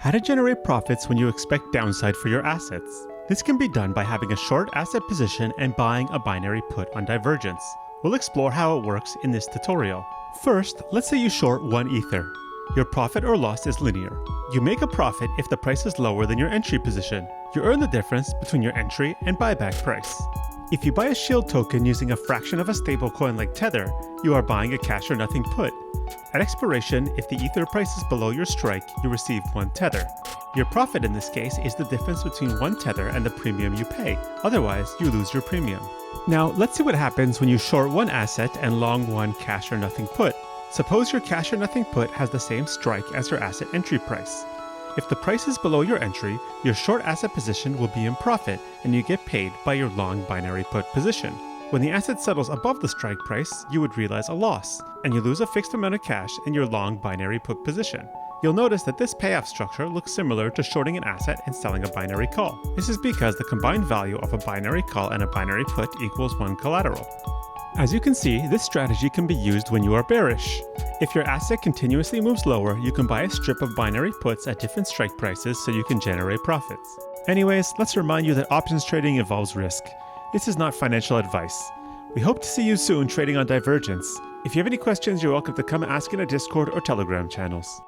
How to generate profits when you expect downside for your assets. This can be done by having a short asset position and buying a binary put on Divergence. We'll explore how it works in this tutorial. First, let's say you short 1 Ether. Your profit or loss is linear. You make a profit if the price is lower than your entry position. You earn the difference between your entry and buyback price. If you buy a shield token using a fraction of a stablecoin like Tether, you are buying a cash or nothing put. At expiration, if the Ether price is below your strike, you receive 1 Tether. Your profit in this case is the difference between 1 Tether and the premium you pay. Otherwise, you lose your premium. Now, let's see what happens when you short 1 asset and long 1 cash or nothing put. Suppose your cash or nothing put has the same strike as your asset entry price. If the price is below your entry, your short asset position will be in profit and you get paid by your long binary put position. When the asset settles above the strike price, you would realize a loss, and you lose a fixed amount of cash in your long binary put position. You'll notice that this payoff structure looks similar to shorting an asset and selling a binary call. This is because the combined value of a binary call and a binary put equals 1 collateral. As you can see, this strategy can be used when you are bearish. If your asset continuously moves lower, you can buy a strip of binary puts at different strike prices so you can generate profits. Anyways, let's remind you that options trading involves risk. This is not financial advice. We hope to see you soon trading on Divergence. If you have any questions, you're welcome to come ask in our Discord or Telegram channels.